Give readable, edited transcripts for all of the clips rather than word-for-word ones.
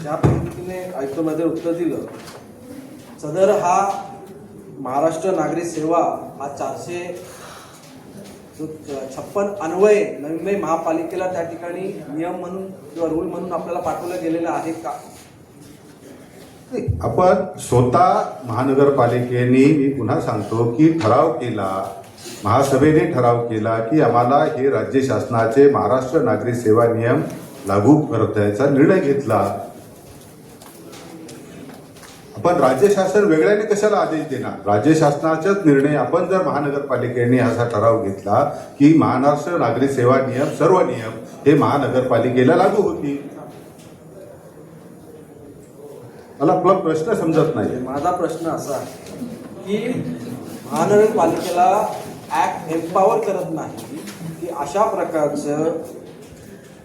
ज्या पद्धतीने आयुक्तांमध्ये उत्तर दिलं, सदर हा महाराष्ट्र नागरी सेवा हा 456 अन्वये नवी मुंबई महापालिकेला त्या ठिकाणी नियम म्हणून किंवा रूल म्हणून आपल्याला पाठवलं गेलेलं आहे का? आपण स्वतः महानगरपालिकेने, मी पुन्हा सांगतो की ठराव केला, महासभेने ठराव केला की आम्हाला हे राज्य शासनाचे महाराष्ट्र नागरी सेवा नियम लागू करण्याचा निर्णय घेतला. आपण राज्य शासन वेगळ्याने कशाला आदेश देणार? राज्य शासनाचाच निर्णय. आपण जर महानगरपालिकेने असा ठराव घेतला की महाराष्ट्र नागरी सेवा नियम, सर्व नियम हे महानगरपालिकेला लागू होतील. मला आपला प्रश्न समजत नाही. माझा प्रश्न असा आहे की महानगरपालिकेला ऍक्ट एम्पावर करत नाही की अशा प्रकारचं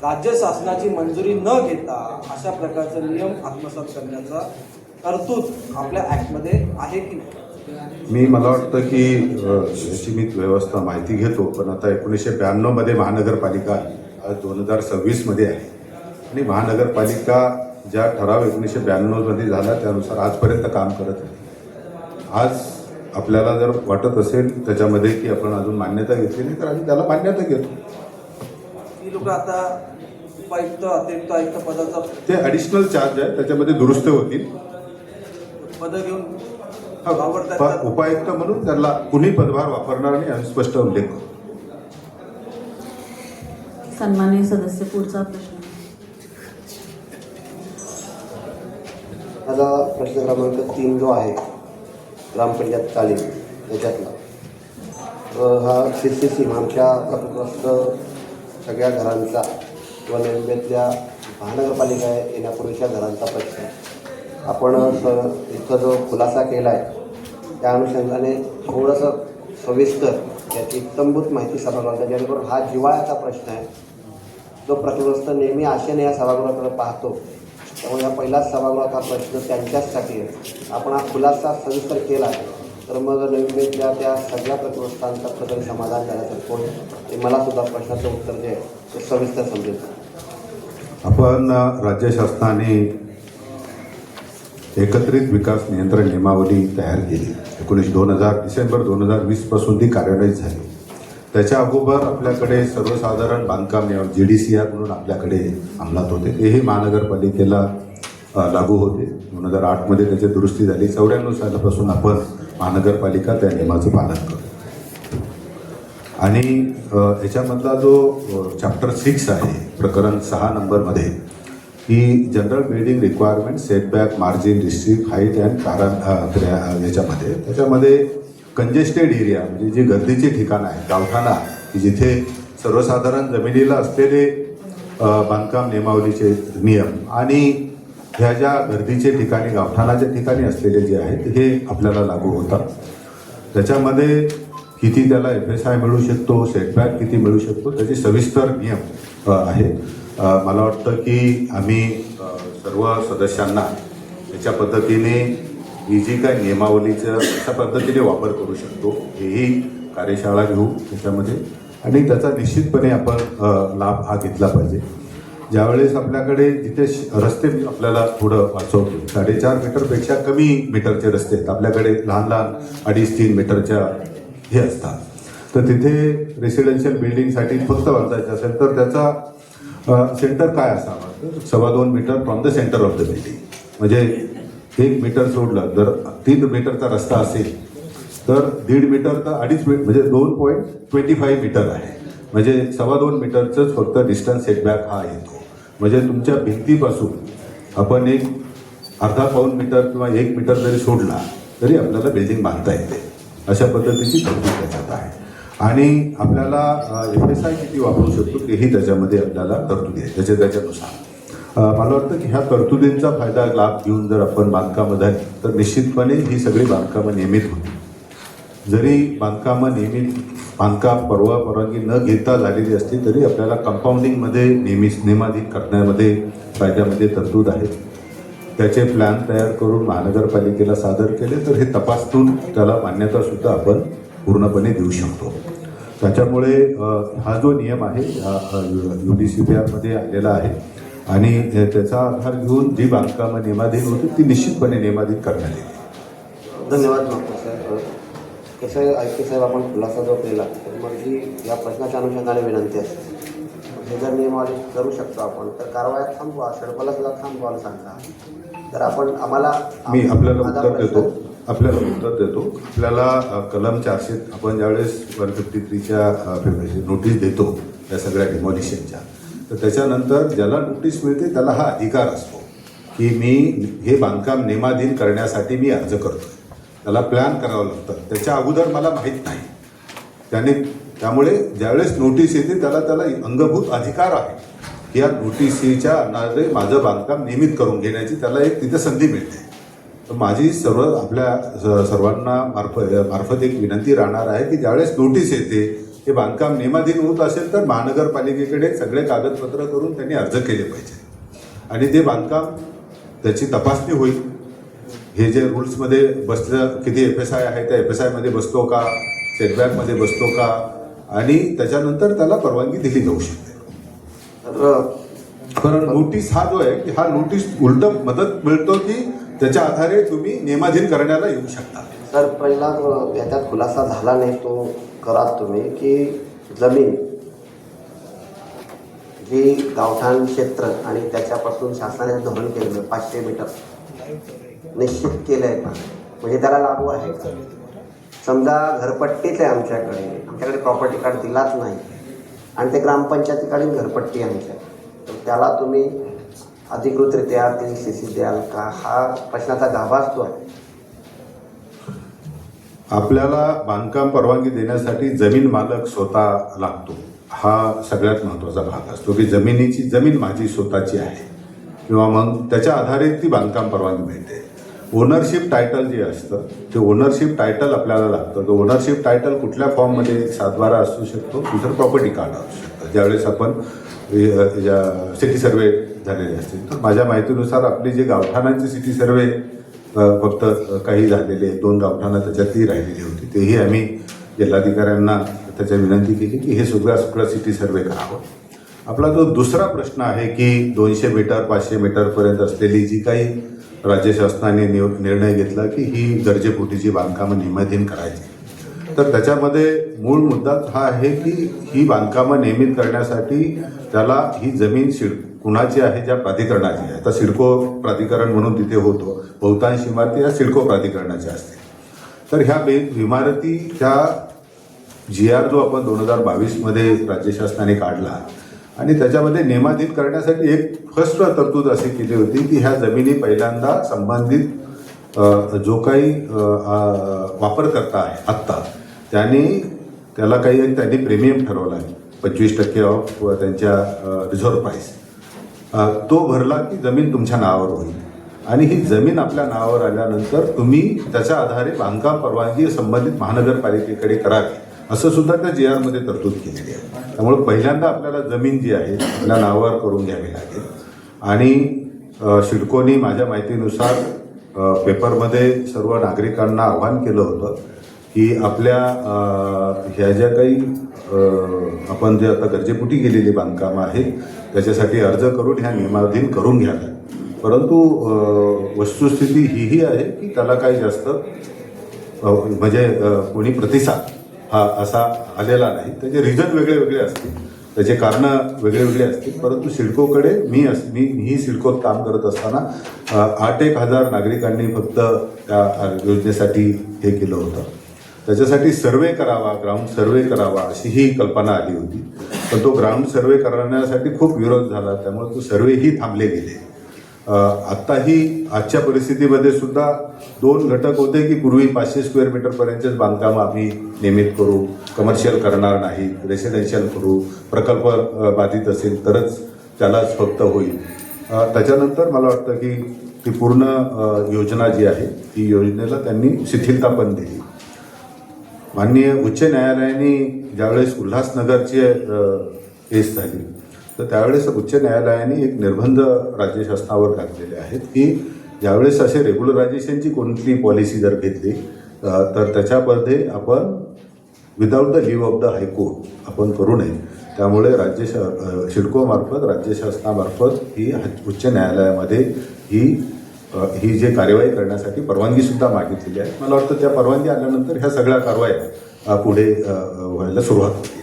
राज्य शासनाची मंजुरी न घेता अशा प्रकारचे नियम आत्मसात करण्याचा तरतूद आपल्या ऍक्टमध्ये आहे की नाही? मला वाटतं की याची मी व्यवस्था माहिती घेतो, पण आता 1992 मध्ये महानगरपालिका आज 2026 मध्ये आहे आणि महानगरपालिका ज्या ठराव 1992 मध्ये झाला त्यानुसार आजपर्यंत काम करत आहे. आज आपल्याला जर वाटत असेल त्याच्यामध्ये की आपण अजून मान्यता घेतली नाही तर आम्ही त्याला मान्यता घेतो. ती लोक आता उपायुक्त, अतिरिक्त आयुक्त पदाचा ते ॲडिशनल चार्ज आहे, त्याच्यामध्ये दुरुस्ती होतील. पद घेऊन उपायुक्त म्हणून त्याला कुणी पदभार वापरणार नाही आणि स्पष्ट उल्लेख करतो. सन्माननीय सदस्य, पुढचा प्रश्न. माझा प्रश्न क्रमांक 3 जो आहे ग्रामपंचायत तालीम याच्यातला, हा CCC आमच्या प्रकल्पग्रस्त सगळ्या घरांचा किंवा नैवेद्यातल्या महानगरपालिका येण्यापूर्वीच्या घरांचा प्रश्न आहे. आपण इथं जो खुलासा केला आहे त्या अनुषंगाने थोडंसं सविस्तर याची इत्तंभूत माहिती सभागृहात, जेणेकरून हा जिव्हाळ्याचा प्रश्न आहे जो प्रकल्पग्रस्त नेहमी आशेने या सभागृहाकडे पाहतो. त्यामुळे हा पहिलाच सभागृहात हा प्रश्न त्यांच्याचसाठी आहे. आपण हा खुलासा सविस्तर केला तर मग नवीनच्या त्या सगळ्या प्रकल्पग्रस्तांचं प्रकारे समाधान झाल्यासारखं होईल. ते मला सुद्धा प्रश्नाचं उत्तर जे आहे ते सविस्तर समजेल. आपण राज्य शासनाने एकत्रित विकास नियंत्रण नियमावली तयार केली. डिसेंबर 2020 पासून ती कार्यान्वित झाली. त्याच्या अगोदर आपल्याकडे सर्वसाधारण बांधकाम नियम GDCR म्हणून आपल्याकडे अंमलात होते. तेही महानगरपालिकेला लागू होते. 2008 मध्ये त्याची दुरुस्ती झाली. 94 सालापासून आपण महानगरपालिका त्या नियमाचं पालन करतो. आणि याच्यामधला जो चॅप्टर 6 आहे, प्रकरण 6 नंबरमध्ये ही general building requirement, setback, margin, district height and त्याच्यामध्ये कंजेस्टेड एरिया म्हणजे जी गर्दीची ठिकाणं आहेत, गावठाणा की जिथे सर्वसाधारण जमिनीला असलेले बांधकाम नियमावलीचे नियम आणि ह्या ज्या गर्दीचे ठिकाणी, गावठाणाच्या ठिकाणी असलेले जे आहेत हे आपल्याला लागू होतात. त्याच्यामध्ये किती त्याला FSI मिळू शकतो, सेटबॅक किती मिळू शकतो, त्याचे सविस्तर नियम आहेत. मला वाटतं की आम्ही सर्व सदस्यांना याच्या पद्धतीने ही जी काय नियमावलीचं अशा पद्धतीने वापर करू शकतो हेही कार्यशाळा घेऊ त्याच्यामध्ये, आणि त्याचा निश्चितपणे आपण लाभ हा घेतला पाहिजे. ज्यावेळेस आपल्याकडे जिथे रस्ते आपल्याला थोडं वाचवतो, 4.5 मीटरपेक्षा कमी मीटरचे रस्ते आहेत आपल्याकडे, लहान लहान 2.5-3 मीटरच्या हे असतात, तर तिथे रेसिडेन्शियल बिल्डिंगसाठी फक्त बांधायचं असेल तर त्याचा सेंटर काय असावा, तर 2.25 metre from the centre of the building. म्हणजे 1 मीटर सोडलं जर 3 मीटरचा रस्ता असेल तर 1.5 मीटर तर 2.5 मीटर म्हणजे 2.25 मीटर आहे. म्हणजे 2.25 मीटरचंच फक्त डिस्टन्स सेटबॅक हा येतो. म्हणजे तुमच्या भिंतीपासून आपण एक अर्धा पाऊण मीटर किंवा 1 मीटर जरी सोडला तरी आपल्याला बिल्डिंग बांधता येते. अशा पद्धतीची तरतूद त्याच्यात आहे. आणि आपल्याला FSI किती वापरू शकतो तेही त्याच्यामध्ये आपल्याला तरतूद आहे त्याच्यानुसार. मला वाटतं की ह्या तरतुदींचा फायदा, लाभ घेऊन जर आपण बांधकामं झाली तर निश्चितपणे ही सगळी बांधकामं नियमित होती. जरी बांधकामं बांधकाम परवानगी न घेता झालेली असली तरी आपल्याला कंपाऊंडिंगमध्ये नियमाधीन करण्यामध्ये फायद्यामध्ये तरतूद आहे. त्याचे प्लॅन तयार करून महानगरपालिकेला सादर केले तर हे तपासून त्याला मान्यतासुद्धा आपण पूर्णपणे देऊ शकतो. त्याच्यामुळे हा जो नियम आहे UDCPR मध्ये आलेला आहे आणि त्याचा आधार घेऊन जी बांधकामं नियमाधीन होती ती निश्चितपणे नियमाधीन करण्यात येईल. धन्यवाद डॉक्टर साहेब. कसं आहे आय.के. साहेब, आपण खुलासा जो केला तर मग ही या प्रश्नाच्या अनुषंगाने विनंती असते, हे जर नियमावली करू शकतो आपण तर कारवाया थांबवा, षडपला सुद्धा थांबवायला सांगा. तर आपण आम्हाला मी आपल्याला माझा उत्तर प्रश्न- देतो. आपल्याला कलम 400 आपण ज्यावेळेस 153च्या नोटीस देतो या सगळ्या डिमॉलिशनच्या, तर त्याच्यानंतर ज्याला नोटीस मिळते त्याला हा अधिकार असतो की मी हे बांधकाम नियमाधीन करण्यासाठी मी अर्ज करतो. त्याला प्लॅन करावं लागतं. त्याच्या अगोदर मला माहीत नाही. त्यामुळे ज्यावेळेस नोटीस येते त्याला अंगभूत अधिकार आहे की या नोटिसीच्या आधारे माझं बांधकाम नियमित करून घेण्याची त्याला एक तिथे संधी मिळते. तर माझी आपल्या सर्वांना मार्फत एक विनंती राहणार आहे की ज्यावेळेस नोटीस येते हे बांधकाम नियमाधीन होत असेल तर महानगरपालिकेकडे सगळे कागदपत्र करून त्यांनी अर्ज केले पाहिजे आणि ते बांधकाम त्याची तपासणी होईल. हे जे रूल्समध्ये बसलं किती FSI आहे त्या FSIमध्ये बसतो का, सेटबॅकमध्ये बसतो का, आणि त्याच्यानंतर त्याला परवानगी दिली जाऊ शकते. कारण नोटीस हा जो आहे की हा नोटीस उलट मदत मिळतो की त्याच्या आधारे तुम्ही नियमाधीन करण्याला येऊ शकता. सर, पहिला याच्यात खुलासा झाला नाही तो करा तुम्ही की जमीन जी गावठाण क्षेत्र आणि त्याच्यापासून शासनाने धोरण केलं 500 मीटर निश्चित केलं आहे का, म्हणजे त्याला लागू आहे का? समजा घरपट्टीच आहे आमच्याकडे प्रॉपर्टी कार्ड दिलाच नाही आणि ते ग्रामपंचायतीकडे घरपट्टी आहे आमच्या, तर त्याला तुम्ही अधिकृतरित्या ती CC द्याल का? हा प्रश्नाचा गाभा असतो आहे. आपल्याला बांधकाम परवानगी देण्यासाठी जमीन मालक स्वतः लागतो. हा सगळ्यात महत्त्वाचा भाग असतो की जमीन माझी स्वतःची आहे किंवा मग त्याच्या आधारे ती बांधकाम परवानगी मिळते. ओनरशिप टायटल जे असतं ते ओनरशिप टायटल आपल्याला लागतं. तो ओनरशिप टायटल कुठल्या फॉर्ममध्ये 7/12 असू शकतो, दुसरं प्रॉपर्टी कार्ड असू शकतं. ज्यावेळेस आपण सिटी सर्वे झालेले असतील तर माझ्या माहितीनुसार आपली जे गावठाणांची सिटी सर्वे फक्त काही झालेले 2 गावठाणं त्याच्यातही राहिलेली होती. तेही आम्ही जिल्हाधिकाऱ्यांना त्याच्या विनंती केली की हे सगळं सिटी सर्वे करावं. आपला जो दुसरा प्रश्न आहे की 200 मीटर 500 मीटरपर्यंत असलेली जी काही राज्य शासनाने निर्णय घेतला की ही गरजेपोटीची बांधकामं नियमाधीन करायची, तर त्याच्यामध्ये मूळ मुद्दा हा आहे की ही बांधकामं नियमित करण्यासाठी त्याला ही जमीन कुणाची आहे, ज्या प्राधिकरणाची आहे. आता सिडको प्राधिकरण म्हणून तिथे होतो. बहुतांश इमारती या सिडको प्राधिकरणाच्या असतील. तर ह्या इमारती ह्या GR जो आपण 2022मध्ये राज्य शासनाने काढला आणि त्याच्यामध्ये नियमाधीन करण्यासाठी एक फर्स्ट तरतूद अशी केली होती की ह्या जमिनी पहिल्यांदा संबंधित जो काही वापरकर्ता आहे आत्ता त्याला त्यांनी प्रीमियम ठरवला आहे 25% ऑफ त्यांच्या रिझर्व्ह प्राईस तो भरला की जमीन तुमच्या नावावर होईल आणि ही जमीन आपल्या नावावर आल्यानंतर तुम्ही त्याच्या आधारे बांधकाम परवानगी संबंधित महानगरपालिकेकडे करावी असं सुद्धा त्या GR मध्ये तरतूद केलेली आहे. त्यामुळे पहिल्यांदा आपल्याला जमीन जी आहे आपल्या नावावर करून घ्यावी लागेल आणि सिडकोनी माझ्या माहितीनुसार पेपरमध्ये सर्व नागरिकांना आवाहन केलं होतं की आपल्या ह्या ज्या काही आपण जे आता गरजेपोटी गेलेली बांधकामं आहेत त्याच्यासाठी अर्ज करून ह्या नियमाधीन करून घ्याव्या. परंतु वस्तुस्थिती ही आहे की त्याला काही जास्त म्हणजे कोणी प्रतिसाद हा असा आलेला नाही. त्याचे रिझन वेगळे वेगळे असतील, त्याचे कारणं वेगळे वेगळे असतील. परंतु सिडकोकडे मी सिडकोत काम करत असताना 8,000 नागरिकांनी फक्त त्या योजनेसाठी हे केलं होतं. त्याच्यासाठी सर्वे करावा, ग्राउंड सर्वे करावा अशी ही कल्पना आली होती. पण तो ग्राउंड सर्वे करण्यासाठी खूप विरोध झाला, त्यामुळे तो सर्वेही थांबले गेले. आत्ताही आजच्या परिस्थितीमध्ये सुद्धा 2 घटक होते की पूर्वी 500 स्क्वेअर मीटरपर्यंतच बांधकामं आम्ही नियमित करू, कमर्शियल करणार नाही, रेसिडेन्शियल करू, प्रकल्प बाधित असेल तरच त्यालाच फक्त होईल. त्याच्यानंतर मला वाटतं की ती पूर्ण योजना जी आहे ती योजनेला त्यांनी शिथिलता पण दिली. माननीय उच्च न्यायालयाने ज्यावेळेस उल्हासनगरची केस झाली तर त्यावेळेस उच्च न्यायालयाने एक निर्बंध राज्य शासनावर घातलेले आहेत की ज्यावेळेस असे रेग्युलरायझेशनची कोणती पॉलिसी जर घेतली तर त्याच्यामध्ये आपण without the leave of the high court आपण करू नये. त्यामुळे सिडकोमार्फत राज्य शासनामार्फत ही उच्च न्यायालयामध्ये ही जे कार्यवाही करण्यासाठी परवानगीसुद्धा मागितलेली आहे. मला वाटतं त्या परवानगी आल्यानंतर ह्या सगळ्या कारवाया पुढे व्हायला सुरुवात होईल.